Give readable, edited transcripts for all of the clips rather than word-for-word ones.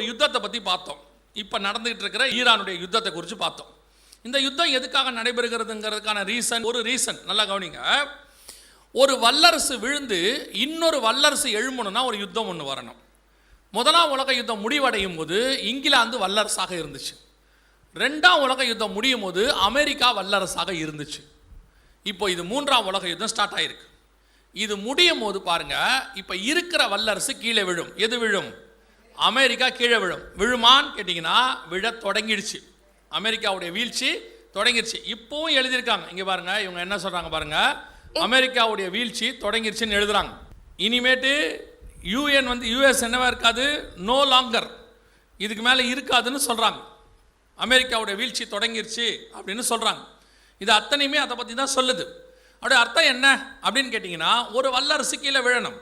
ஒரு யுத்தத்தை பற்றி பார்த்தோம். இப்போ நடந்துகிட்டு இருக்கிற ஈரானுடைய யுத்தத்தை குறித்து பார்த்தோம். இந்த யுத்தம் எதுக்காக நடைபெறுகிறதுங்கிறதுக்கான ஒரு ரீசன் நல்லா கவனிங்க. ஒரு வல்லரசு விழுந்து இன்னொரு வல்லரசு எழும்பணும்னா ஒரு யுத்தம் ஒன்று வரணும். முதலாம் உலக யுத்தம் முடிவடையும் போது இங்கிலாந்து வல்லரசாக இருந்துச்சு. ரெண்டாம் உலக யுத்தம் முடியும் போது அமெரிக்கா வல்லரசாக இருந்துச்சு. இப்போ இது மூன்றாம் உலக யுத்தம் ஸ்டார்ட் ஆயிருக்கு. இது முடியும் போது பாருங்க, இப்போ இருக்கிற வல்லரசு கீழே விழும். எது விழும்? அமெரிக்கா கீழே விழும். விழுமான்னு கேட்டிங்கன்னா விழ தொடங்கிடுச்சு. அமெரிக்காவுடைய வீழ்ச்சி தொடங்கிடுச்சு. இப்போவும் எழுதியிருக்காங்க. இங்கே பாருங்க, இவங்க என்ன சொல்கிறாங்க பாருங்க, அமெரிக்காவுடைய வீழ்ச்சி தொடங்கிடுச்சுன்னு எழுதுறாங்க. இனிமேட்டு யூஎஸ் என்னவா இருக்காது, நோ லாங்கர், இதுக்கு மேலே இருக்காதுன்னு சொல்கிறாங்க. அமெரிக்காவுடைய வீழ்ச்சி தொடங்கிருச்சு அப்படின்னு சொல்கிறாங்க. இது அத்தனையுமே அதை பற்றி தான் சொல்லுது. அப்படியே அர்த்தம் என்ன அப்படின்னு கேட்டிங்கன்னா, ஒரு வல்லரசு கீழே விழணும்,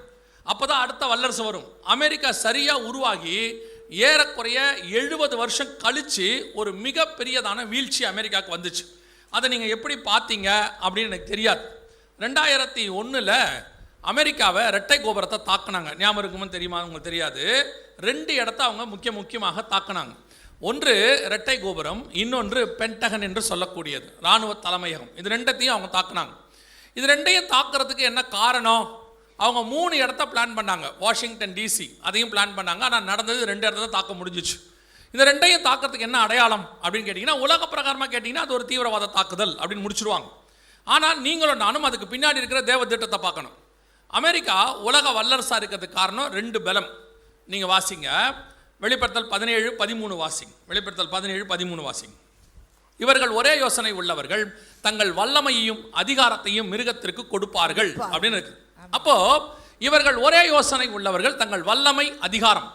அப்போ தான் அடுத்த வல்லரசு வரும். அமெரிக்கா சரியாக உருவாகி ஏறக்குறைய 70 வருஷம் கழித்து ஒரு மிகப்பெரியதான வீழ்ச்சி அமெரிக்காவுக்கு வந்துச்சு. அதை நீங்கள் எப்படி பார்த்தீங்க அப்படின்னு எனக்கு தெரியாது. 2001 அமெரிக்காவை இரட்டை கோபுரத்தை தாக்குனாங்க. ஞாபகம் இருக்குன்னு தெரியுமா? உங்களுக்கு தெரியாது. 2 இடத்த அவங்க முக்கியமாக தாக்குனாங்க. ஒன்று இரட்டை கோபுரம், இன்னொன்று பென்டகன் என்று சொல்லக்கூடியது இராணுவ தலைமையகம். இது ரெண்டத்தையும் அவங்க தாக்குனாங்க. இது ரெண்டையும் தாக்குறதுக்கு என்ன காரணம்? அவங்க 3 இடத்த பிளான் பண்ணாங்க. வாஷிங்டன் டிசி அதையும் பிளான் பண்ணாங்க. ஆனால் நடந்தது 2 இடத்த தாக்க முடிஞ்சிச்சு. இந்த ரெண்டையும் தாக்கிறதுக்கு என்ன அடையாளம் அப்படின்னு கேட்டிங்கன்னா, உலக பிரகாரமாக கேட்டிங்கன்னா அது ஒரு தீவிரவாத தாக்குதல் அப்படின்னு முடிச்சிருவாங்க. ஆனால் நீங்களும் நானும் அதுக்கு பின்னாடி இருக்கிற தேவ திட்டத்தை பார்க்கணும். அமெரிக்கா உலக வல்லரசாக இருக்கிறதுக்கு காரணம் 2 பலம். நீங்கள் வாசிங்க, வெளிப்படுத்தல் 17:13 வாசிங்க. வெளிப்படுத்தல் 17:13 வாசிங்க. இவர்கள் ஒரே யோசனை உள்ளவர்கள், தங்கள் வல்லமையையும் அதிகாரத்தையும் மிருகத்திற்கு கொடுப்பார்கள் அப்படின்னு இருக்கு. அப்போ இவர்கள் ஒரே யோசனை உள்ளவர்கள், தங்கள் வல்லமை அதிகாரம்.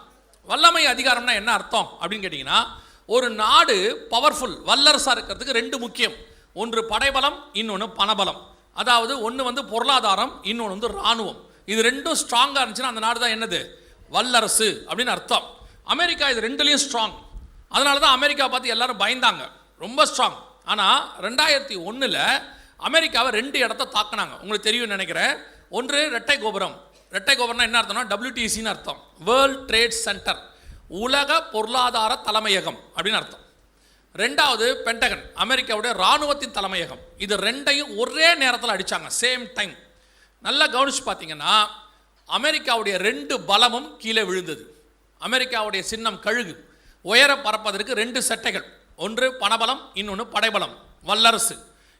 வல்லமை அதிகாரம்னா என்ன அர்த்தம் அப்படின்னு கேட்டிங்கன்னா, ஒரு நாடு பவர்ஃபுல் வல்லரசாக இருக்கிறதுக்கு 2 முக்கியம். ஒன்று படைபலம், இன்னொன்று பணபலம். அதாவது ஒன்று பொருளாதாரம், இன்னொன்று இராணுவம். இது 2ம் ஸ்ட்ராங்காக இருந்துச்சுன்னா அந்த நாடு தான் என்னது, வல்லரசு அப்படின்னு அர்த்தம். அமெரிக்கா இது 2லையும் ஸ்ட்ராங். அதனால தான் அமெரிக்கா பார்த்து எல்லாரும் பயந்தாங்க, ரொம்ப ஸ்ட்ராங். ஆனால் 2001 அமெரிக்காவை 2 இடத்த தாக்குனாங்க. உங்களுக்கு தெரியும் நினைக்கிறேன். ஒன்று இரட்டை கோபுரம். இரட்டை கோபுரம்னா என்ன அர்த்தம்னா WTCன்னு அர்த்தம், வேர்ல்ட் ட்ரேட் சென்டர், உலக பொருளாதார தலைமையகம் அப்படின்னு அர்த்தம். 2வது பென்டகன், அமெரிக்காவுடைய இராணுவத்தின் தலைமையகம். இது 2ஐயும் ஒரே நேரத்தில் அடித்தாங்க, சேம் டைம். நல்லா கவனிச்சு பார்த்தீங்கன்னா அமெரிக்காவுடைய 2 பலமும் கீழே விழுந்தது. அமெரிக்காவுடைய சின்னம் கழுகு. உயர பறப்பதற்கு 2 சட்டைகள், ஒன்று பணபலம், இன்னொன்று படைபலம், வல்லரசு.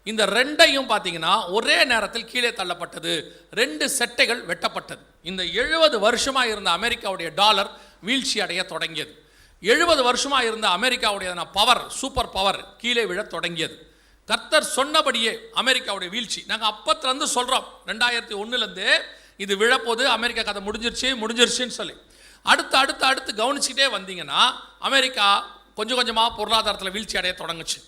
இந்த 2ஐயும் பார்த்தீங்கன்னா ஒரே நேரத்தில் கீழே தள்ளப்பட்டது. 2 சட்டைகள் வெட்டப்பட்டது. இந்த 70 வருஷமாக இருந்த அமெரிக்காவுடைய டாலர் வீழ்ச்சி அடைய தொடங்கியது. 70 வருஷமாக இருந்த அமெரிக்காவுடைய பவர், சூப்பர் பவர் கீழே விழ தொடங்கியது. கர்த்தர் சொன்னபடியே அமெரிக்காவுடைய வீழ்ச்சி. நாங்கள் அப்பத்துலேருந்து சொல்கிறோம், 2001 இது விழப்போது, அமெரிக்கா கதை முடிஞ்சிருச்சுன்னு சொல்லி. அடுத்து கவனிச்சுக்கிட்டே வந்தீங்கன்னா அமெரிக்கா கொஞ்சமாக பொருளாதாரத்தில் வீழ்ச்சி அடைய தொடங்குச்சு.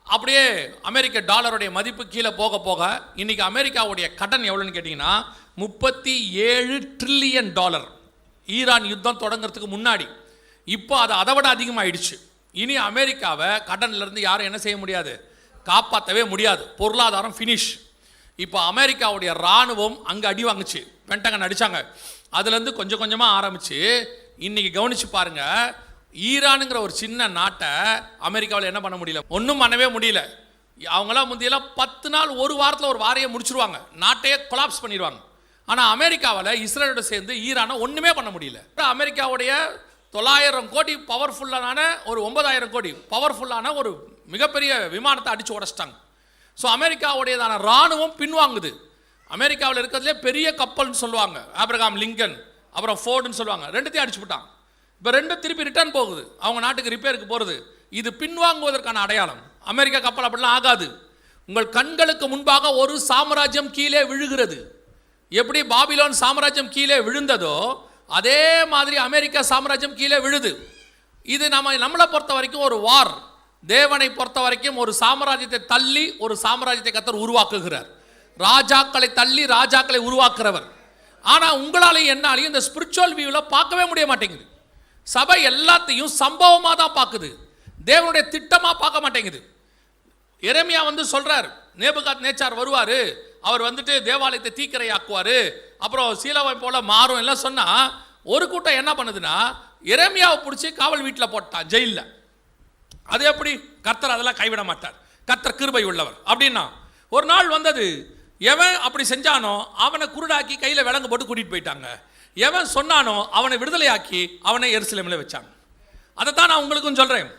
அப்படியே அமெரிக்க டாலருடைய மதிப்பு கீழே போக போக இன்னைக்கு அமெரிக்காவுடைய கடன் எவ்வளோன்னு கேட்டிங்கன்னா $37 ட்ரில்லியன். ஈரான் யுத்தம் தொடங்கிறதுக்கு முன்னாடி. இப்போ அது அதை விட அதிகமாகிடுச்சு. இனி அமெரிக்காவை கடன்லேருந்து யாரும் என்ன செய்ய முடியாது, காப்பாற்றவே முடியாது. பொருளாதாரம் ஃபினிஷ். இப்போ அமெரிக்காவுடைய இராணுவம் அங்கே அடி வாங்குச்சு, பென்டகன் அடித்தாங்க. அதுலேருந்து கொஞ்சமாக ஆரம்பித்து இன்றைக்கி கவனித்து பாருங்கள், ஈரானுங்கிற ஒரு சின்ன நாட்டை அமெரிக்காவில் என்ன பண்ண முடியல, ஒன்றும் பண்ணவே முடியல. அவங்களாம் முந்தையெல்லாம் 10 நாள், ஒரு வாரத்தில் ஒரு வாரையை முடிச்சிருவாங்க, நாட்டையே கொலாப்ஸ் பண்ணிடுவாங்க. ஆனால் அமெரிக்காவில் இஸ்ரேலோட சேர்ந்து ஈரானை ஒன்றுமே பண்ண முடியல. அமெரிக்காவுடைய 900 கோடி பவர்ஃபுல்லான ஒரு 9000 கோடி பவர்ஃபுல்லான ஒரு மிகப்பெரிய விமானத்தை அடித்து உடச்சிட்டாங்க. ஸோ அமெரிக்காவுடையதான இராணுவம் பின்வாங்குது. அமெரிக்காவில் இருக்கிறதுலே பெரிய கப்பல்னு சொல்லுவாங்க ஆப்ரகாம் லிங்கன், அப்புறம் ஃபோர்டுன்னு சொல்லுவாங்க, 2த்தையும் அடிச்சு விட்டாங்க. இப்போ 2 திருப்பி ரிட்டர்ன் போகுது, அவங்க நாட்டுக்கு ரிப்பேருக்கு போகிறது. இது பின்வாங்குவதற்கான அடையாளம். அமெரிக்கா கப்பல் அப்படிலாம் ஆகாது. உங்கள் கண்களுக்கு முன்பாக ஒரு சாம்ராஜ்யம் கீழே விழுகிறது. எப்படி பாபிலோன் சாம்ராஜ்யம் கீழே விழுந்ததோ அதே மாதிரி அமெரிக்கா சாம்ராஜ்யம் கீழே விழுது. இது நம்மளை பொறுத்த வரைக்கும் ஒரு வார். தேவனை பொறுத்த வரைக்கும் ஒரு சாம்ராஜ்யத்தை தள்ளி ஒரு சாம்ராஜ்யத்தை கர்த்தர் உருவாக்குகிறார். ராஜாக்களை தள்ளி ராஜாக்களை உருவாக்குறவர். ஆனால் உங்களாலையும் என்னாலையும் இந்த ஸ்பிரிச்சுவல் வியூவில் பார்க்கவே முடிய மாட்டேங்குது. சபை எல்லாத்தையும் சம்பவமாக தான் பார்க்குது, தேவனுடைய திட்டமாக பார்க்க மாட்டேங்குது. எரேமியா சொல்கிறார், நேபுகாத்நேச்சார் வருவார், அவர் தேவாலயத்தை தீக்கிரையாக்குவார், அப்புறம் சீலோவை போல மாறும் எல்லாம் சொன்னால், ஒரு கூட்டம் என்ன பண்ணுதுன்னா எரேமியாவை பிடிச்சி காவல் வீட்டில் போட்டான், ஜெயிலில். அது எப்படி? கர்த்தர் அதெல்லாம் கைவிட மாட்டார், கர்த்தர் கிருபை உள்ளவர். அப்படின்னா ஒரு நாள் வந்தது, எவன் அப்படி செஞ்சானோ அவனை குருடாக்கி கையில் விலங்கு போட்டு கூட்டிகிட்டு போயிட்டாங்க. எவன் சொன்னானோ அவனை விடுதலையாக்கி அவனை எருசலேமில் வச்சாங்க. அதைத்தான் நான் உங்களுக்கும் சொல்கிறேன்.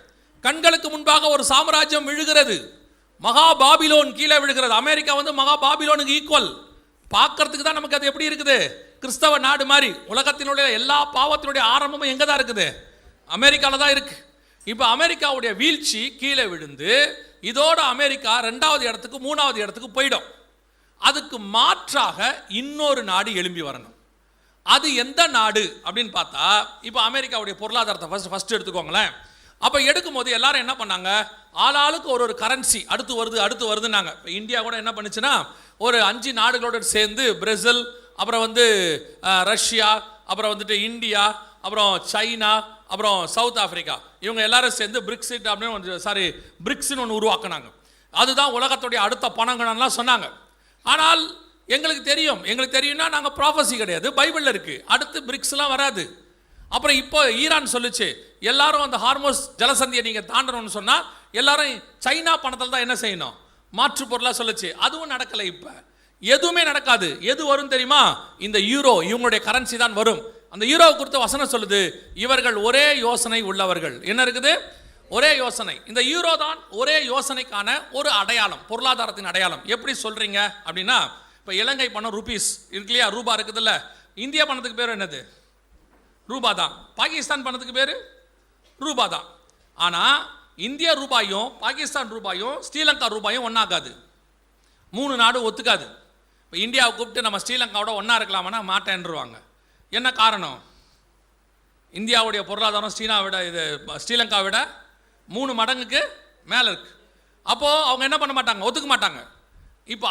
கண்களுக்கு முன்பாக ஒரு சாம்ராஜ்யம் விழுகிறது, மகா பாபிலோன் கீழே விழுகிறது. அமெரிக்கா வந்து மகா பாபிலோனுக்கு ஈக்குவல். பார்க்கறதுக்கு தான் நமக்கு அது எப்படி இருக்குது? கிறிஸ்தவ நாடு மாதிரி. உலகத்தினுடைய எல்லா பாவத்தினுடைய ஆரம்பமும் எங்கே தான் இருக்குது? அமெரிக்காவில் தான் இருக்குது. இப்போ அமெரிக்காவுடைய வீழ்ச்சி கீழே விழுந்து இதோட அமெரிக்கா 2வது இடத்துக்கு 3வது இடத்துக்கு போயிடும். அதுக்கு மாற்றாக இன்னொரு நாடு எழும்பி வரணும். அது எந்த நாடு அப்படின்னு பார்த்தா, இப்போ அமெரிக்காவுடைய பொருளாதாரத்தை ஃபர்ஸ்ட் எடுத்துக்கோங்களேன். அப்போ எடுக்கும்போது எல்லாரும் என்ன பண்ணாங்க, ஆளாளுக்கு ஒரு கரன்சி அடுத்து வருதுன்னாங்க. இப்போ இந்தியா கூட என்ன பண்ணுச்சுன்னா, ஒரு 5 நாடுகளோடு சேர்ந்து பிரேசில், அப்புறம் வந்து ரஷ்யா, அப்புறம் வந்துட்டு இந்தியா, அப்புறம் சைனா, அப்புறம் சவுத் ஆப்பிரிக்கா, இவங்க எல்லாரும் சேர்ந்து பிரிக்ஸிட் அப்படின்னு பிரிக்ஸ்னு ஒன்று உருவாக்குனாங்க. அதுதான் உலகத்துடைய அடுத்த பணங்கள்லாம் சொன்னாங்க. ஆனால் எங்களுக்கு தெரியும்னா நாங்கள் ப்ராஃபஸி கிடையாது, பைபிளில் இருக்குது. அடுத்து பிரிக்ஸ்லாம் வராது. அப்புறம் இப்போ ஈரான் சொல்லுச்சு, எல்லாரும் அந்த ஹார்மோஸ் ஜலசந்தியை நீங்கள் தாண்டணும்னு சொன்னால் எல்லாரும் சைனா பணத்தில் தான் என்ன செய்யணும், மாற்று பொருளாக சொல்லுச்சு. அதுவும் நடக்கலை. இப்போ எதுவுமே நடக்காது. எது வரும் தெரியுமா? இந்த யூரோ, இவங்களுடைய கரன்சி தான் வரும். அந்த யூரோவை குறித்த வசனம் சொல்லுது, இவர்கள் ஒரே யோசனை உள்ளவர்கள். என்ன இருக்குது? ஒரே யோசனை. இந்த யூரோ தான் ஒரே யோசனைக்கான ஒரு அடையாளம், பொருளாதாரத்தின் அடையாளம். எப்படி சொல்கிறீங்க அப்படின்னா, இப்போ இலங்கை பணம் ருபீஸ் இருக்கு இல்லையா, ரூபா இருக்குதுல்ல. இந்தியா பணத்துக்கு பேர் என்னது? ரூபா தான். பாகிஸ்தான் பணத்துக்கு பேர் ரூபா தான். ஆனால் இந்திய ரூபாயும் பாகிஸ்தான் ரூபாயும் ஸ்ரீலங்கா ரூபாயும் ஒன்றாகாது. 3 நாடு ஒத்துக்காது. இப்போ இந்தியாவை கூப்பிட்டு நம்ம ஸ்ரீலங்காவோட ஒன்றா இருக்கலாமான்னா மாட்டேன்ருவாங்க. என்ன காரணம்? இந்தியாவுடைய பொருளாதாரம் ஸ்ரீலங்காவை விட 3 மடங்குக்கு மேலே இருக்குது. அப்போது அவங்க என்ன பண்ண மாட்டாங்க, ஒத்துக்க மாட்டாங்க. இப்போ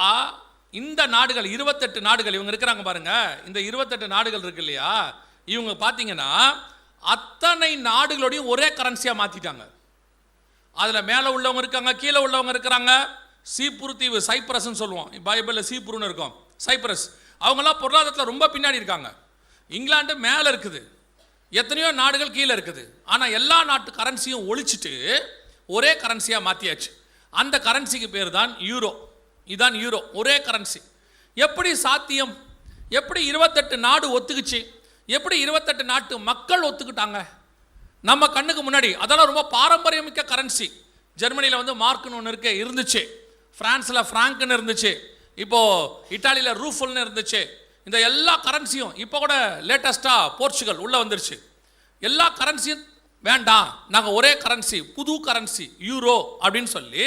இந்த நாடுகள் 28 நாடுகள் இவங்க இருக்கிறாங்க பாருங்க. இந்த 28 நாடுகள் இருக்கு இல்லையா, இவங்க பார்த்தீங்கன்னா அத்தனை நாடுகளோடையும் ஒரே கரன்சியாக மாற்றிட்டாங்க. அதில் மேலே உள்ளவங்க இருக்காங்க, கீழே உள்ளவங்க இருக்கிறாங்க. சீப்புரு தீவு, சைப்ரஸ்ன்னு சொல்லுவோம், பைபிளில் சீப்புருன்னு இருக்கும், சைப்ரஸ். அவங்களாம் பொருளாதாரத்தில் ரொம்ப பின்னாடி இருக்காங்க. இங்கிலாந்து மேலே இருக்குது, எத்தனையோ நாடுகள் கீழே இருக்குது. ஆனால் எல்லா நாட்டு கரன்சியும் ஒழிச்சிட்டு ஒரே கரன்சியாக மாற்றியாச்சு. அந்த கரன்சிக்கு பேர் தான் யூரோ. இதுதான் யூரோ, ஒரே கரன்சி. எப்படி சாத்தியம்? எப்படி 28 நாடு ஒத்துக்குச்சு? எப்படி 28 நாட்டு மக்கள் ஒத்துக்கிட்டாங்க நம்ம கண்ணுக்கு முன்னாடி? அதெல்லாம் ரொம்ப பாரம்பரியமிக்க கரன்சி. ஜெர்மனியில் வந்து மார்க்குன்னு ஒன்று இருந்துச்சு, ஃப்ரான்ஸில் ஃப்ராங்க்னு இருந்துச்சு, இப்போது இட்டாலியில் ரூஃபல்னு இருந்துச்சு. இந்த எல்லா கரன்சியும் இப்போ கூட லேட்டஸ்ட்டாக போர்ச்சுகல் உள்ளே வந்துருச்சு. எல்லா கரன்சியும் வேண்டாம், நாங்கள் ஒரே கரன்சி, புது கரன்சி யூரோ அப்படின்னு சொல்லி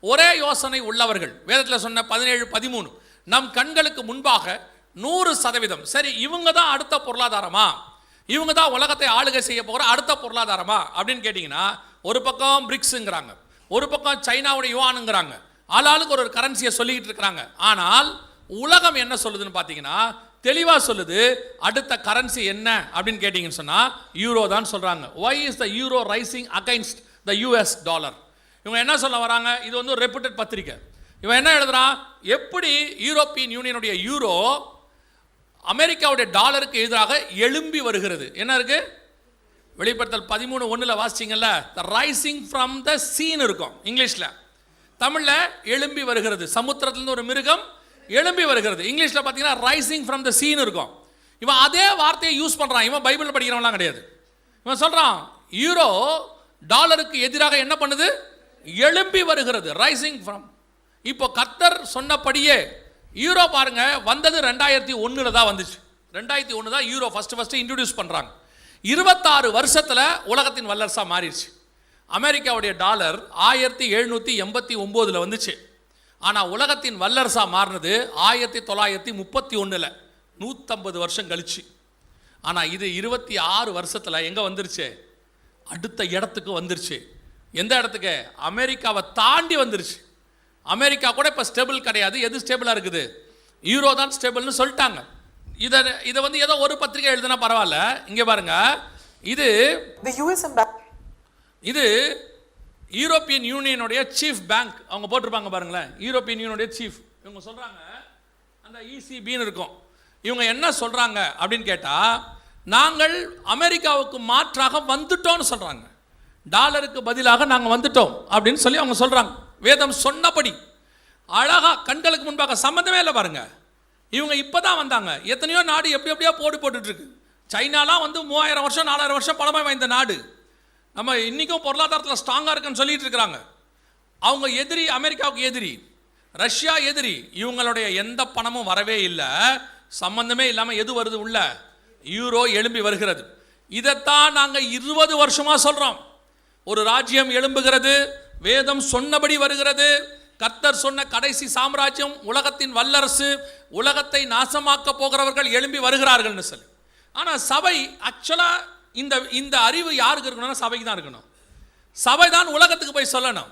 ஒரே யோசனை உள்ளவர்கள். வேதத்தில் சொன்ன 17:13 நம் கண்களுக்கு முன்பாக 100%. சரி, இவங்க தான் அடுத்த பொருளாதாரமா, இவங்க தான் உலகத்தை ஆளுகை செய்ய போகிற அடுத்த பொருளாதாரமா அப்படின்னு கேட்டிங்கன்னா, ஒரு பக்கம் பிரிக்ஸுங்கிறாங்க, ஒரு பக்கம் சைனாவுடைய யுவானுங்கிறாங்க, ஆளாளுக்கு ஒரு கரன்சியை சொல்லிக்கிட்டு இருக்கிறாங்க. ஆனால் உலகம் என்ன சொல்லுதுன்னு பார்த்தீங்கன்னா, தெளிவாக சொல்லுது, அடுத்த கரன்சி என்ன அப்படின்னு கேட்டிங்கன்னு சொன்னால் யூரோ தான் சொல்கிறாங்க. Why is the euro rising against the US dollar? இவங்க என்ன சொல்ல வராங்க? இது வந்து ஒரு ரெப்யூட்டட் பத்திரிக்கை. இவன் என்ன எழுதுறான், எப்படி யூரோப்பியன் யூனியனுடைய யூரோ அமெரிக்காவுடைய டாலருக்கு எதிராக எழும்பி வருகிறது. என்ன இருக்கு? வெளிப்படுத்தல் 13:1 வாசிச்சிங்கல்ல, த ரைசிங் ஃப்ரம் த சீன் இருக்கும் இங்கிலீஷில். தமிழில் எழும்பி வருகிறது, சமுத்திரத்திலிருந்து ஒரு மிருகம் எழும்பி வருகிறது. இங்கிலீஷில் பார்த்தீங்கன்னா ரைசிங் ஃப்ரம் த சீன் இருக்கும். இவன் அதே வார்த்தையை யூஸ் பண்ணுறான். இவன் பைபிள் படிக்கிறவன்லாம் கிடையாது. இவன் சொல்கிறான், யூரோ டாலருக்கு எதிராக என்ன பண்ணுது? எழும்பி வருகிறது, ரைசிங் ஃப்ரம். இப்போ கர்த்தர் சொன்னபடியே யூரோ பாருங்க, வந்தது 2001 தான் வந்துச்சு. 2001 தான் யூரோ ஃபர்ஸ்ட் இன்ட்ரடியூஸ் பண்ணுறாங்க. 26 வருஷத்தில் உலகத்தின் வல்லரசாக மாறிடுச்சு. அமெரிக்காவுடைய டாலர் 1789 வந்துச்சு. ஆனால் உலகத்தின் வல்லரசாக மாறினது 1931, 150 வருஷம் கழிச்சு. ஆனால் இது 26 வருஷத்தில் எங்கே வந்துருச்சு? அடுத்த இடத்துக்கு வந்துருச்சு. எந்த இடத்துக்கு? அமெரிக்காவை தாண்டி வந்துருச்சு. அமெரிக்கா கூட இப்போ ஸ்டேபிள் கிடையாது. எது ஸ்டேபிளாக இருக்குது? யூரோ தான் ஸ்டேபிள்னு சொல்லிட்டாங்க. இதை வந்து ஏதோ ஒரு பத்திரிகை எழுதுனா பரவாயில்ல. இங்கே பாருங்க, இது யூரோப்பியன் யூனியனுடைய சீஃப் பேங்க் அவங்க போட்டிருப்பாங்க பாருங்களேன். யூரோப்பியன் யூனியனுடைய சீஃப் இவங்க சொல்கிறாங்க, அந்த ECBன்னு இருக்கும். இவங்க என்ன சொல்கிறாங்க அப்படின்னு கேட்டால், நாங்கள் அமெரிக்காவுக்கு மாற்றாக வந்துட்டோம்னு சொல்கிறாங்க. டாலருக்கு பதிலாக நாங்கள் வந்துட்டோம் அப்படின்னு சொல்லி அவங்க சொல்கிறாங்க. வேதம் சொன்னபடி அழகாக கண்களுக்கு முன்பாக சம்மந்தமே இல்லை பாருங்க. இவங்க இப்போ தான் வந்தாங்க. எத்தனையோ நாடு எப்படி எப்படியோ போட்டுட்ருக்கு. சைனாலாம் வந்து 3000 வருஷம் 4000 வருஷம் பழமை வாய்ந்த நாடு. நம்ம இன்றைக்கும் பொருளாதாரத்தில் ஸ்ட்ராங்காக இருக்குன்னு சொல்லிட்டு இருக்கிறாங்க. அவங்க எதிரி, அமெரிக்காவுக்கு எதிரி, ரஷ்யா எதிரி. இவங்களுடைய எந்த பணமும் வரவே இல்லை. சம்பந்தமே இல்லாமல் எது வருது? உள்ள யூரோ எழும்பி வருகிறது. இதைத்தான் நாங்கள் 20 வருஷமாக சொல்கிறோம். ஒரு ராஜ்யம் எழும்புகிறது, வேதம் சொன்னபடி வருகிறது. கர்த்தர் சொன்ன கடைசி சாம்ராஜ்யம், உலகத்தின் வல்லரசு, உலகத்தை நாசமாக்க போகிறவர்கள் எழும்பி வருகிறார்கள்னு சொல்லி. ஆனால் சபை ஆக்சுவலாக இந்த அறிவு யாருக்கு இருக்கணும்னா சபைக்கு தான் இருக்கணும். சபை தான் உலகத்துக்கு போய் சொல்லணும்.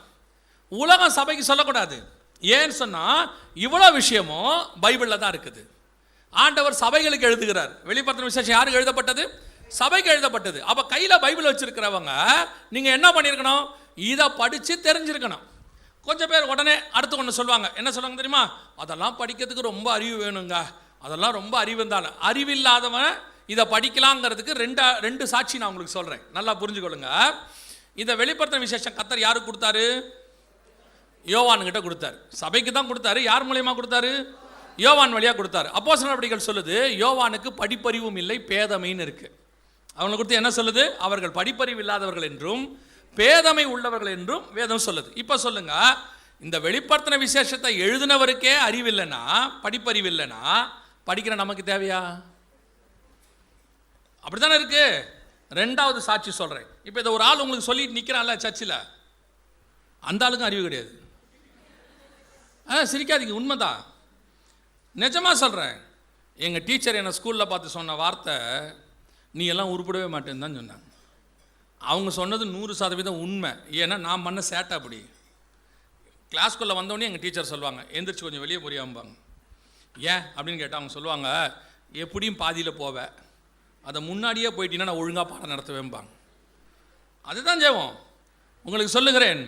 உலகம் சபைக்கு சொல்லக்கூடாது. ஏன்னு சொன்னால் இவ்வளோ விஷயமும் பைபிளில் தான் இருக்குது. ஆண்டவர் சபைகளுக்கு எழுதுகிறார். வெளிப்படுத்தின விசேஷம் யாருக்கு எழுதப்பட்டது? சபைக்கு எழுதப்பட்டது. அப்போ கையில் பைபிள் வச்சிருக்கிறவங்க நீங்கள் என்ன பண்ணியிருக்கணும்? இதை படித்து தெரிஞ்சிருக்கணும். கொஞ்சம் பேர் உடனே அடுத்து ஒன்று சொல்லுவாங்க. என்ன சொல்லுவாங்க தெரியுமா? அதெல்லாம் படிக்கிறதுக்கு ரொம்ப அறிவு வேணுங்க, அதெல்லாம் ரொம்ப அறிவு இருந்தாலும். அறிவில்லாதவன் இதை படிக்கலாங்கிறதுக்கு ரெண்டு சாட்சி நான் உங்களுக்கு சொல்கிறேன், நல்லா புரிஞ்சுக்கொள்ளுங்க. இதை வெளிப்படுத்தின விசேஷம் கர்த்தர் யாருக்கு கொடுத்தாரு? யோவான்கிட்ட கொடுத்தாரு. சபைக்கு தான் கொடுத்தாரு. யார் மூலியமாக கொடுத்தாரு? யோவான் வழியாக கொடுத்தாரு. அப்போஸ்தலர் நடவடிக்கைகள் சொல்லுது, யோவானுக்கு படிப்பறிவும் இல்லை, பேதமைன்னு இருக்கு. அவங்களை கொடுத்து என்ன சொல்லுது? அவர்கள் படிப்பறிவு இல்லாதவர்கள் என்றும் பேதமை உள்ளவர்கள் என்றும் வேதம் சொல்லுது. இப்போ சொல்லுங்க, இந்த வெளிப்படுத்தின விசேஷத்தை எழுதினவருக்கே அறிவு இல்லைன்னா, படிப்பறிவு இல்லைன்னா, படிக்கிற நமக்கு தேவையா? அப்படித்தானே இருக்கு. ரெண்டாவது சாட்சி சொல்றேன். இப்போ இதை ஒரு ஆள் உங்களுக்கு சொல்லிட்டு நிற்கிறான்ல சர்ச்சில், அந்த ஆளுக்கும் அறிவு கிடையாது. சிரிக்காதீங்க, உண்மைதான், நிஜமாக சொல்கிறேன். எங்கள் டீச்சர் என்னை ஸ்கூலில் பார்த்து சொன்ன வார்த்தை, நீ எல்லாம் உருப்படவே மாட்டேன்னு தான் சொன்னாங்க. அவங்க சொன்னது 100% உண்மை. ஏன்னா நான் பண்ண சேட்டை அப்படி. கிளாஸ்குள்ளே வந்தோடனே எங்கள் டீச்சர் சொல்லுவாங்க, எந்திரிச்சு கொஞ்சம் வெளியே புரியாம்பாங்க. ஏன் அப்படின்னு கேட்டால் அவங்க சொல்லுவாங்க, எப்படியும் பாதியில் போவேன், அதை முன்னாடியே போயிட்டீங்கன்னா நான் ஒழுங்காக பாடம் நடத்துவேன்பாங்க. அதுதான் ஜெபம். உங்களுக்கு சொல்லுகிறேன்,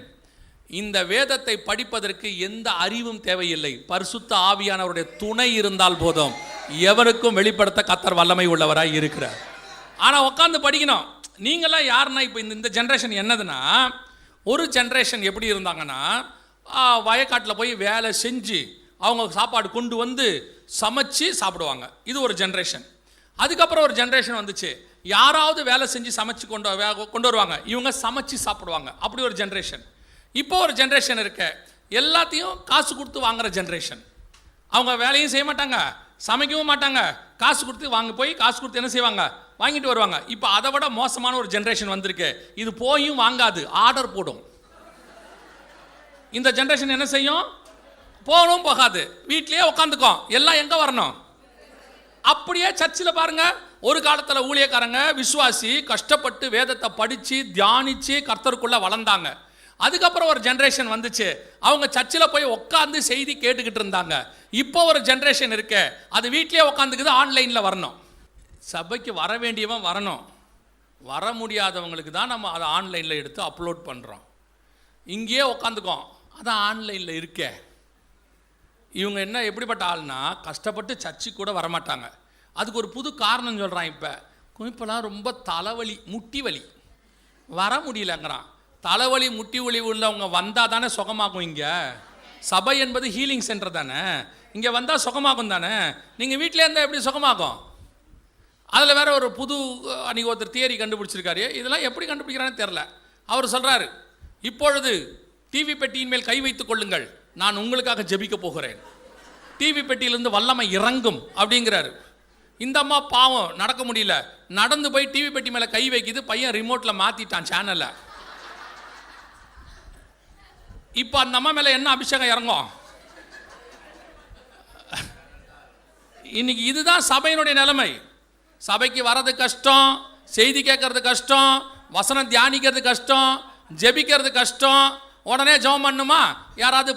இந்த வேதத்தை படிப்பதற்கு எந்த அறிவும் தேவையில்லை. பரிசுத்த ஆவியானவருடைய துணை இருந்தால் போதும். எவருக்கும் வெளிப்படுத்த கர்த்தர் வல்லமை உள்ளவராய் இருக்கிறார். ஆனால் உட்காந்து படிக்கணும். நீங்களாம் யாருன்னா, இப்போ இந்த ஜென்ரேஷன் என்னதுன்னா, ஒரு ஜென்ரேஷன் எப்படி இருந்தாங்கன்னா, வயக்காட்டில் போய் வேலை செஞ்சு அவங்க சாப்பாடு கொண்டு வந்து சமைச்சு சாப்பிடுவாங்க. இது ஒரு ஜென்ரேஷன். அதுக்கப்புறம் ஒரு ஜென்ரேஷன் வந்துச்சு, யாராவது வேலை செஞ்சு சமைச்சு கொண்டு வருவாங்க, இவங்க சமைச்சு சாப்பிடுவாங்க. அப்படி ஒரு ஜென்ரேஷன். இப்போ ஒரு ஜென்ரேஷன் இருக்க, எல்லாத்தையும் காசு கொடுத்து வாங்குற ஜென்ரேஷன். அவங்க வேலையும் செய்ய மாட்டாங்க, சமைக்கவும் மாட்டாங்க, காசு கொடுத்து போய் காசு கொடுத்து என்ன செய்வாங்க? வாங்கிட்டு வருவாங்க. இப்போ அதை விட மோசமான ஒரு ஜென்ரேஷன் வந்திருக்கு. இது போயும் வாங்காது, ஆர்டர் போடும். இந்த ஜென்ரேஷன் என்ன செய்யும்? போகணும் போகாது, வீட்லயே உட்காந்துக்கும். எல்லாம் எங்கே வரணும்? அப்படியே சர்ச்சில் பாருங்க, ஒரு காலத்தில் ஊழியக்காரங்க விசுவாசி கஷ்டப்பட்டு வேதத்தை படித்து தியானித்து கர்த்தருக்குள்ளே வளர்ந்தாங்க. அதுக்கப்புறம் ஒரு ஜென்ரேஷன் வந்துச்சு, அவங்க சர்ச்சில் போய் உட்காந்து செய்தி கேட்டுக்கிட்டு இருந்தாங்க. இப்போ ஒரு ஜென்ரேஷன் இருக்கு, அது வீட்லேயே உட்காந்துக்குது, ஆன்லைனில் வரணும். சபைக்கு வர வேண்டியவன் வரணும், வர முடியாதவங்களுக்கு தான் நம்ம அதை ஆன்லைனில் எடுத்து அப்லோட் பண்ணுறோம். இங்கேயே உட்காந்துக்கோம், அதான் ஆன்லைனில் இருக்கே. இவங்க என்ன எப்படிப்பட்ட ஆள்னா, கஷ்டப்பட்டு சர்ச்சுக்கு கூட வரமாட்டாங்க. அதுக்கு ஒரு புது காரணம் சொல்கிறான். இப்போலாம் ரொம்ப தலைவலி, முட்டி வலி, வர முடியலங்கிறான். தலைவலி முட்டி வலி உள்ளவங்க வந்தால் தானே சுகமாகும். இங்கே சபை என்பது ஹீலிங் சென்டர் தானே, இங்கே வந்தால் சுகமாகும் தானே. நீங்கள் வீட்டிலே இருந்தால் எப்படி சுகமாகும்? அதில் வேற ஒரு புது அன்றைக்கி ஒருத்தர் தியரி கண்டுபிடிச்சிருக்காரு. இதெல்லாம் எப்படி கண்டுபிடிக்கிறான்னு தெரில. அவர் சொல்கிறாரு, இப்பொழுது டிவி பெட்டியின் மேல் கை வைத்துக் கொள்ளுங்கள், நான் உங்களுக்காக ஜெபிக்க போகிறேன், டிவி பெட்டியிலிருந்து வல்லமை இறங்கும் அப்படிங்கிறாரு. இந்த அம்மா பாவம் நடக்க முடியல, நடந்து போய் டிவி பெட்டி மேலே கை வைக்குது. பையன் ரிமோட்டில் மாற்றிட்டான் சேனலை. இப்போ அந்த அம்மா மேலே என்ன அபிஷேகம் இறங்கும்? இன்னைக்கு இதுதான் சபையினுடைய நிலைமை. சபைக்கு வர்றது கஷ்டம், செய்தி கேட்கறது கஷ்டம், வசனம் தியானிக்கிறது கஷ்டம், ஜெபிக்கிறது கஷ்டம். உடனே ஜெபம் பண்ணுமா? யாராவது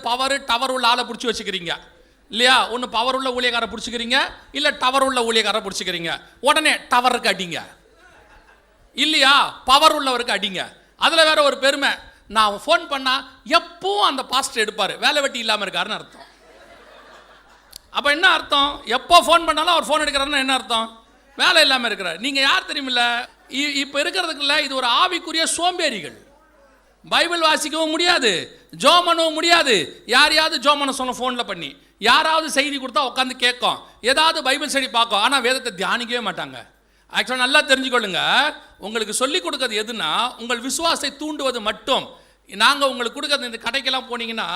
டவர் உள்ள ஆளை பிடிச்சி வச்சுக்கிறீங்க இல்லையா? ஒன்று பவர் உள்ள ஊழியக்காரை பிடிச்சிக்கிறீங்க, இல்லை டவர் உள்ள ஊழியக்காரை பிடிச்சிக்கிறீங்க. உடனே டவருக்கு அடிங்க, இல்லையா பவர் உள்ளவருக்கு அடிங்க. அதில் வேற ஒரு பெருமை, நான் ஃபோன் பண்ணால் எப்பவும் அந்த பாஸ்டர் எடுப்பார், வேலை வெட்டி இல்லாமல் இருக்காருன்னு அர்த்தம். அப்போ என்ன அர்த்தம்? எப்போ ஃபோன் பண்ணாலும் அவர் ஃபோன் எடுக்கிறாருன்னு என்ன அர்த்தம்? வேலை இல்லாமல் இருக்கிறார். நீங்கள் யார் தெரியுமில்ல, இப்போ இருக்கிறதுக்குல்ல இது ஒரு ஆவிக்குரிய சோம்பேறிகள். பைபிள் வாசிக்கவும் முடியாது, ஜோம் பண்ணவும் முடியாது. யாரையாவது ஜோம் பண்ண சொன்ன ஃபோனில் பண்ணி, யாராவது செய்தி கொடுத்தா உட்காந்து கேட்கும், ஏதாவது பைபிள் ஸ்டடி பார்க்கும், ஆனால் வேதத்தை தியானிக்கவே மாட்டாங்க. ஆக்சுவலாக நல்லா தெரிஞ்சுக்கொள்ளுங்க, உங்களுக்கு சொல்லிக் கொடுக்கறது எதுனா உங்கள் விசுவாசத்தை தூண்டுவது மட்டும். நாங்கள் உங்களுக்கு கொடுக்குறது, இந்த கடைக்கெல்லாம் போனீங்கன்னா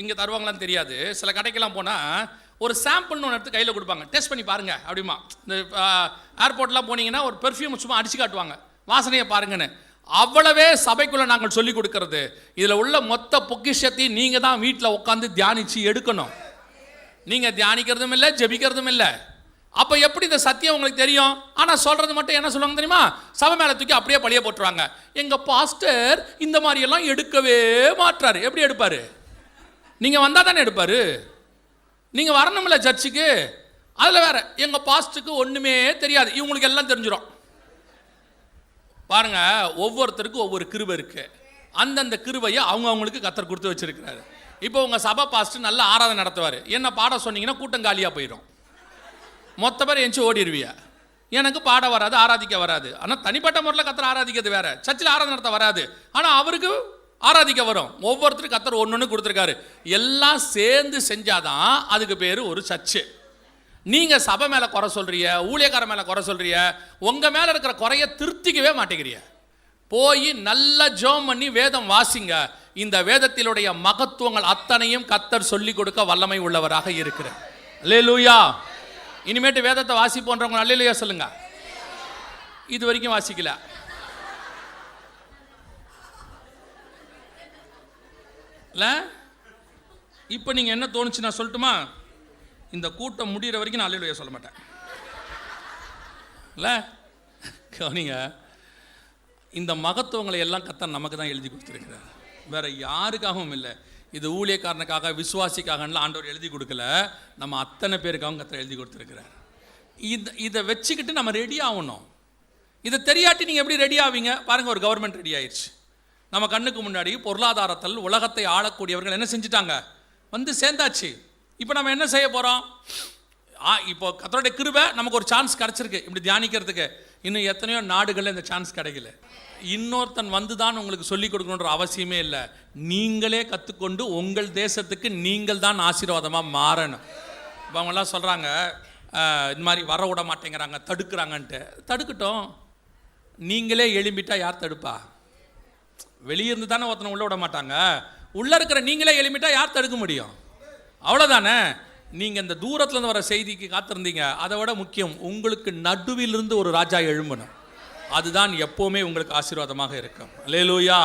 இங்கே தருவாங்களான்னு தெரியாது, சில கடைக்கெல்லாம் போனால் ஒரு சாம்பிள்னு ஒன்று எடுத்து கையில் கொடுப்பாங்க, டெஸ்ட் பண்ணி பாருங்க அப்படிமா. இந்த ஏர்போர்ட்லாம் போனீங்கன்னா ஒரு பெர்ஃப்யூம் சும்மா அடிச்சு காட்டுவாங்க, வாசனையை பாருங்கன்னு. அவ்வளவே சபைக்குள்ளே நாங்கள் சொல்லி கொடுக்கறது. இதில் உள்ள மொத்த பொக்கிஷத்தையும் நீங்கள் தான் வீட்டில் உட்காந்து தியானித்து எடுக்கணும். நீங்கள் தியானிக்கிறதும் இல்லை, ஜெபிக்கிறதும் இல்லை. அப்போ எப்படி இந்த சத்தியம் உங்களுக்கு தெரியும்? ஆனால் சொல்கிறது மட்டும் என்ன சொல்லுவாங்க தெரியுமா? சபை மேலே தூக்கி அப்படியே பழிய போட்டுருவாங்க. எங்கள் பாஸ்டர் இந்த மாதிரியெல்லாம் எடுக்கவே மாட்டார். எப்படி எடுப்பார்? நீங்கள் வந்தால் தானே எடுப்பார். நீங்கள் வரணும்ல சர்ச்சுக்கு. அதில் வேற எங்கள் பாஸ்டருக்கு ஒன்றுமே தெரியாது, இவங்களுக்கு எல்லாம் தெரிஞ்சிடும். பாருங்க, ஒவ்வொருத்தருக்கும் ஒவ்வொரு கிருபை இருக்கு. அந்தந்த கிருபையை அவங்களுக்கு கர்த்தர் கொடுத்து வச்சிருக்கிறாரு. இப்போ உங்கள் சபை பாஸ்டர் நல்ல ஆராதனை நடத்துவார். என்ன பாட சொன்னீங்கன்னா கூட்டம் காலியாக போயிடும், மொத்த பேர் எஞ்சி ஓடிடுவியா. எனக்கு பாட வராது, ஆராதிக்க வராது. ஆனால் தனிப்பட்ட முறையில் கர்த்தர் ஆராதிக்கிறது வேற, சர்ச்சில் ஆராதனை நடத்த வராது, ஆனால் அவருக்கு ஆராதிக்க வரும். ஒவ்வொருத்தருக்கு கர்த்தர் ஒன்று கொடுத்துருக்காரு. எல்லாம் சேர்ந்து செஞ்சாதான் அதுக்கு பேர் ஒரு சர்ச்சு. நீங்கள் சபை மேலே குறை சொல்கிறிய, ஊழியக்கார மேலே குறை சொல்கிறிய, உங்கள் மேலே இருக்கிற குறைய திருத்திக்கவே மாட்டேங்கிறிய. போய் நல்லா ஜெபம் பண்ணி வேதம் வாசிங்க. இந்த வேதத்திலுடைய மகத்துவங்கள் அத்தனையும் கர்த்தர் சொல்லிக் கொடுக்க வல்லமை உள்ளவராக இருக்கிறார். அல்லேலூயா. இனிமேட்டு வேதத்தை வாசி போன்றவங்க அல்லேலூயா சொல்லுங்க. இது வரைக்கும் வாசிக்கல. இல்லை இப்போ நீங்கள் என்ன தோணுச்சு நான் சொல்லட்டுமா? இந்த கூட்டம் முடிகிற வரைக்கும் நான் அல்லேலூயா சொல்ல மாட்டேன். இல்லை கவனிங்க, இந்த மகத்துவங்களை எல்லாம் கர்த்தர் நமக்கு தான் எழுதி கொடுத்துருக்கிறார், வேற யாருக்காகவும் இல்லை. இது ஊழியக்காரனுக்காக விசுவாசிக்காகலாம் ஆண்டவர் எழுதி கொடுக்கல, நம்ம அத்தனை பேருக்காகவும் கர்த்தர் எழுதி கொடுத்துருக்கிறார். இதை வச்சுக்கிட்டு நம்ம ரெடி ஆகணும். இதை தெரியாட்டி நீங்கள் எப்படி ரெடி ஆவீங்க? பாருங்கள், ஒரு கவர்மெண்ட் ரெடி ஆயிடுச்சு. நம்ம கண்ணுக்கு முன்னாடி பொருளாதாரத்தில் உலகத்தை ஆளக்கூடியவர்கள் என்ன செஞ்சுட்டாங்க? வந்து சேர்ந்தாச்சு. இப்போ நம்ம என்ன செய்ய போகிறோம்? இப்போ கர்த்தருடைய கிருபை நமக்கு ஒரு சான்ஸ் கிடச்சிருக்கு இப்படி தியானிக்கிறதுக்கு. இன்னும் எத்தனையோ நாடுகளில் இந்த சான்ஸ் கிடைக்கல. இன்னொருத்தன் வந்து தான் உங்களுக்கு சொல்லிக் கொடுக்கணுன்ற அவசியமே இல்லை. நீங்களே கற்றுக்கொண்டு உங்கள் தேசத்துக்கு நீங்கள் தான் ஆசீர்வாதமாக மாறணும். இப்போ அவங்கெல்லாம் சொல்கிறாங்க இந்த மாதிரி வர விட மாட்டேங்கிறாங்க, தடுக்கிறாங்கன்ட்டு. தடுக்கட்டும். நீங்களே எழும்பிட்டா யார் தடுப்பா? வெளியிருந்து தானே ஒருத்தனை உள்ளே விட மாட்டாங்க. உள்ளே இருக்கிற நீங்களே எழுப்பிட்டா யார் தடுக்க முடியும்? அவ்வளோதானே. நீங்கள் இந்த தூரத்துலேருந்து வர செய்திக்கு காத்திருந்தீங்க. அதை விட முக்கியம், உங்களுக்கு நடுவிலிருந்து ஒரு ராஜா எழும்பணும். அதுதான் எப்போவுமே உங்களுக்கு ஆசீர்வாதமாக இருக்கும். அல்லேலூயா.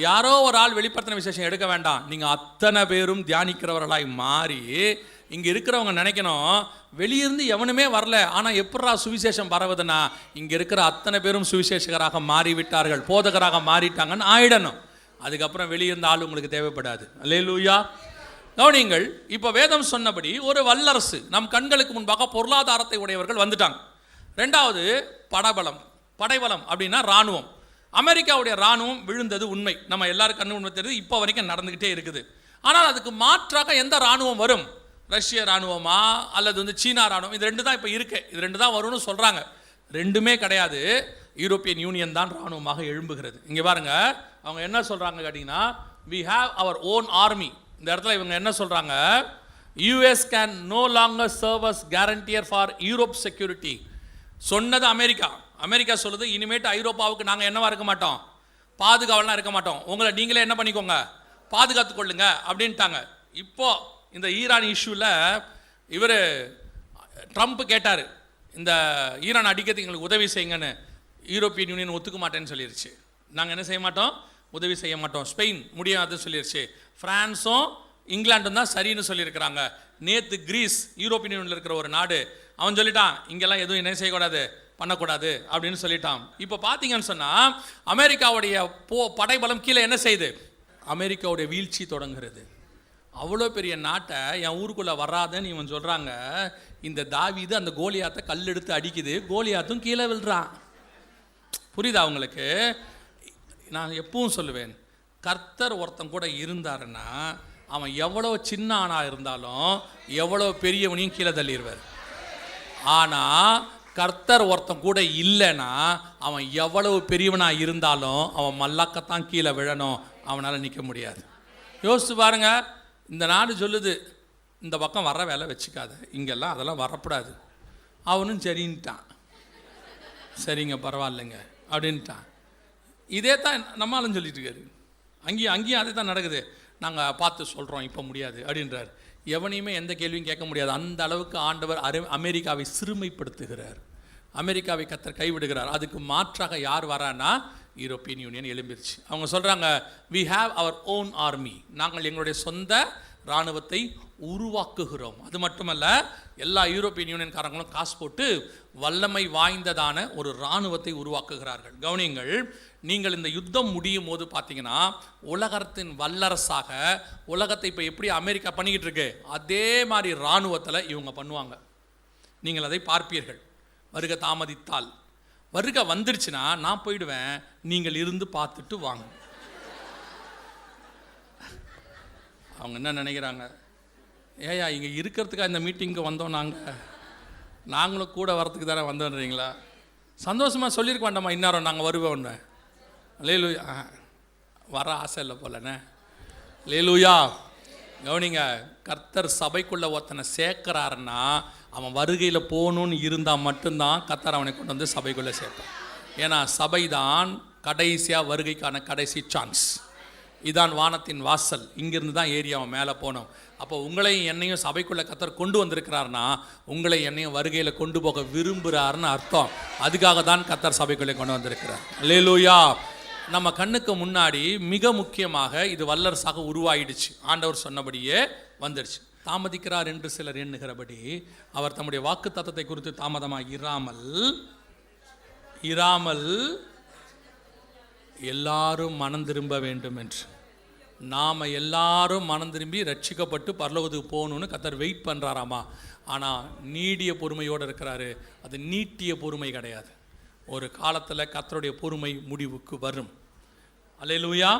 யாரோ ஒரு ஆள் வெளிப்படுத்தின விசேஷம் எடுக்க வேண்டாம். நீங்கள் அத்தனை பேரும் தியானிக்கிறவர்களாய் மாறி இங்கே இருக்கிறவங்க நினைக்கணும், வெளியிருந்து எவனுமே வரல, ஆனால் எப்படா சுவிசேஷம் பரவுதுன்னா இங்கே இருக்கிற அத்தனை பேரும் சுவிசேஷகராக மாறிவிட்டார்கள், போதகராக மாறிட்டாங்கன்னு ஆயிடணும். அதுக்கப்புறம் வெளியிருந்த ஆள் உங்களுக்கு தேவைப்படாது. அல்லேலூயா. கவனிங்கள், இப்போ வேதம் சொன்னபடி ஒரு வல்லரசு நம் கண்களுக்கு முன்பாக பொருளாதாரத்தை உடையவர்கள் வந்துட்டாங்க. ரெண்டாவது படைபலம். படைபலம் அப்படின்னா இராணுவம். அமெரிக்காவுடைய இராணுவம் விழுந்தது உண்மை, நம்ம எல்லாரும் கண்ணு உண்மை தெரியுது, இப்போ வரைக்கும் நடந்துக்கிட்டே இருக்குது. ஆனால் அதுக்கு மாற்றாக எந்த இராணுவம் வரும்? ரஷ்ய இராணுவமா அல்லது சீனா இராணுவம்? இது ரெண்டு தான் இப்போ இருக்கு. இது ரெண்டு தான் வரும்னு சொல்கிறாங்க. ரெண்டுமே கிடையாது. யூரோப்பியன் யூனியன் தான் இராணுவமாக எழும்புகிறது. இங்கே பாருங்க, அவங்க என்ன சொல்கிறாங்க கேட்டிங்கன்னா, we have our own army. இந்த இடத்துல இவங்க என்ன சொல்கிறாங்க? US can no longer serve as guarantor for Europe security. சொன்னது அமெரிக்கா. அமெரிக்கா சொல்லுது, இனிமேட்டு ஐரோப்பாவுக்கு நாங்கள் என்னவா இருக்க மாட்டோம், பாதுகாவலாம் இருக்க மாட்டோம், உங்களை நீங்களே என்ன பண்ணிக்கோங்க, பாதுகாத்து கொள்ளுங்க அப்படின்ட்டாங்க. இப்போ இந்த ஈரான் இஷ்யூவில் இவர் ட்ரம்ப் கேட்டார், இந்த ஈரான் அடிக்கிறதுக்கு எங்களுக்கு உதவி செய்யுங்கன்னு. யூரோப்பியன் யூனியன் ஒத்துக்க மாட்டேன்னு சொல்லிடுச்சு. நாங்கள் என்ன செய்ய மாட்டோம், உதவி செய்ய மாட்டோம். ஸ்பெயின் முடியாதுன்னு சொல்லிடுச்சு. ஃப்ரான்ஸும் இங்கிலாண்டும் தான் சரின்னு சொல்லியிருக்கிறாங்க. நேற்று கிரீஸ் யூரோப்பியன் யூனியனில் இருக்கிற ஒரு நாடு, அவன் சொல்லிட்டான் இங்கெல்லாம் எதுவும் என்ன செய்யக்கூடாது, பண்ணக்கூடாது அப்படின்னு சொல்லிட்டான். இப்போ பார்த்தீங்கன்னு சொன்னால் அமெரிக்காவுடைய படைபலம் கீழே என்ன செய்யுது? அமெரிக்காவுடைய வீழ்ச்சி தொடங்குகிறது. அவ்வளோ பெரிய நாட்டை என் ஊருக்குள்ளே வராதுன்னு இவன் சொல்கிறாங்க. இந்த தாவீது அந்த கோலியாத்தை கல் எடுத்து அடிக்குது, கோலியாத்தும் கீழே விழுறான். புரியுதா உங்களுக்கு? நான் எப்பவும் சொல்லுவேன், கர்த்தர் ஒருத்தன் கூட இருந்தாருன்னா அவன் எவ்வளோ சின்ன ஆணாக இருந்தாலும் எவ்வளோ பெரியவனையும் கீழே தள்ளிடுவார். ஆனால் கர்த்தர் ஒருத்தன் கூட இல்லைன்னா அவன் எவ்வளவு பெரியவனா இருந்தாலும் அவன் மல்லாக்கத்தான் கீழே விழணும், அவனால் நிற்க முடியாது. யோசிச்சு பாருங்க, இந்த நாடு சொல்லுது இந்த பக்கம் வர வேலை வச்சுக்காத, இங்கெல்லாம் அதெல்லாம் வரக்கூடாது. அவனும் சரின்ட்டான், சரிங்க பரவாயில்லைங்க அப்படின்ட்டான். இதே தான் நம்மளும் சொல்லிட்டு இருக்காரு. அங்கேயும் அதே தான் நடக்குது. நாங்கள் பார்த்து சொல்கிறோம், இப்போ முடியாது அப்படின்றார். எவனையுமே எந்த கேள்வியும் கேட்க முடியாது. அந்த அளவுக்கு ஆண்டவர் அமெரிக்காவை சிறுமைப்படுத்துகிறார். அமெரிக்காவை கர்த்தர் கைவிடுகிறார். அதுக்கு மாற்றாக யார் வரான்னா யூரோப்பியன் யூனியன் எழும்பிருச்சு. அவங்க சொல்கிறாங்க, we have our own army, நாங்கள் எங்களுடைய சொந்த இராணுவத்தை உருவாக்குகிறோம். அது மட்டுமல்ல, எல்லா யூரோப்பியன் யூனியன்காரங்களும் காசு போட்டு வல்லமை வாய்ந்ததான ஒரு இராணுவத்தை உருவாக்குகிறார்கள். கவனியங்கள், நீங்கள் இந்த யுத்தம் முடியும் போது பார்த்தீங்கன்னா உலகத்தின் வல்லரசாக உலகத்தை இப்போ எப்படி அமெரிக்கா பண்ணிக்கிட்டு இருக்கு அதே மாதிரி இராணுவத்தில் இவங்க பண்ணுவாங்க. நீங்கள் அதை பார்ப்பீர்கள். வருக தாமதித்தால், வருக வந்துருச்சுன்னா நான் போயிடுவேன், நீங்கள் இருந்து பார்த்துட்டு வாங்க. அவங்க என்ன நினைக்கிறாங்க, ஏயா இங்கே இருக்கிறதுக்காக இந்த மீட்டிங்க்கு வந்தோம், நாங்களும் கூட வரத்துக்கு தானே வந்தோன்றீங்களா? சந்தோஷமாக சொல்லியிருக்க வேண்டாமா இன்னாரம் நாங்கள் வருவோன்னு? லேலூயா, வர ஆசை இல்லை போலண்ணே. லேலூயா. கவனிங்க, கர்த்தர் சபைக்குள்ளே ஒருத்தனை சேர்க்கிறாருன்னா அவன் வருகையில் போகணுன்னு இருந்தால் மட்டும்தான் கர்த்தர் அவனை கொண்டு வந்து சபைக்குள்ளே சேர்ப்பான். ஏன்னா சபை தான் கடைசியாக வருகைக்கான கடைசி சான்ஸ். இதான் வானத்தின் வாசல், இங்கிருந்து தான் ஏறி அவன் மேலே போனோம். அப்போ உங்களையும் என்னையும் சபைக்குள்ளே கர்த்தர் கொண்டு வந்திருக்கிறாருன்னா உங்களை என்னையும் வருகையில் கொண்டு போக விரும்புகிறாருன்னு அர்த்தம். அதுக்காக தான் கர்த்தர் சபைக்குள்ளே கொண்டு வந்திருக்கிறார். அல்லேலூயா. நம்ம கண்ணுக்கு முன்னாடி மிக முக்கியமாக இது வல்லரசாக உருவாயிடுச்சு. ஆண்டவர் சொன்னபடியே வந்துடுச்சு. தாமதிக்கிறார் என்று சிலர் எண்ணுகிறபடி அவர் தம்முடைய வாக்கு தத்தத்தை குறித்து தாமதமாக இராமல் எல்லாரும் மனம் திரும்ப வேண்டும் என்று, நாம் எல்லாரும் மனம் திரும்பி ரட்சிக்கப்பட்டு பரலோகத்துக்கு போகணுன்னு கர்த்தர் வெயிட் பண்ணுறாராமா. ஆனால் நீடிய பொறுமையோடு இருக்கிறாரு. அது நீட்டிய பொறுமை கிடையாது. ஒரு காலத்தில் கர்த்தருடைய பொறுமை முடிவுக்கு வரும். அல்லேலூயா.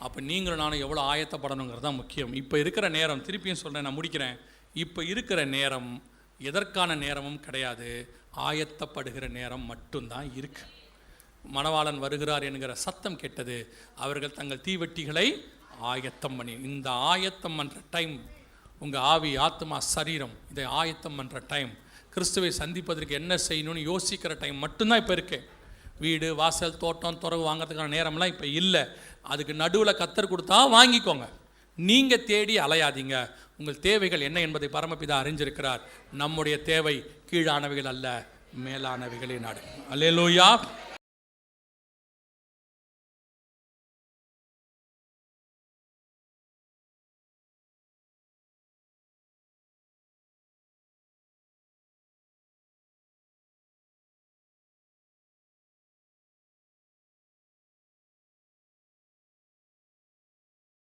அப்போ நீங்களும் நானும் எவ்வளோ ஆயத்தப்படணுங்கிறது தான் முக்கியம். இப்போ இருக்கிற நேரம், திருப்பியும் சொல்கிறேன், நான் முடிக்கிறேன். இப்போ இருக்கிற நேரம் எதற்கான நேரமும் கிடையாது, ஆயத்தப்படுகிற நேரம் மட்டும்தான் இருக்கு. மணவாளன் வருகிறார் என்கிற சத்தம் கேட்டது. அவர்கள் தங்கள் தீவெட்டிகளை ஆயத்தம் பண்ணி, இந்த ஆயத்தம் பண்ணுற டைம், உங்கள் ஆவி ஆத்மா சரீரம் இதை ஆயத்தம் பண்ணுற டைம், கிறிஸ்துவை சந்திப்பதற்கு என்ன செய்யணும்னு யோசிக்கிற டைம் மட்டும்தான் இப்போ இருக்கு. வீடு வாசல் தோட்டம் துறவு வாங்கிறதுக்கான நேரம்லாம் இப்போ இல்லை. அதுக்கு நடுவில் கர்த்தர் கொடுத்தா வாங்கிக்கோங்க. நீங்கள் தேடி அலையாதீங்க. உங்கள் தேவைகள் என்ன என்பதை பரமபிதா அறிஞ்சிருக்கிறார். நம்முடைய தேவை கீழானவைகள் அல்ல, மேலானவைகளே நாடு. அல்லேலூயா.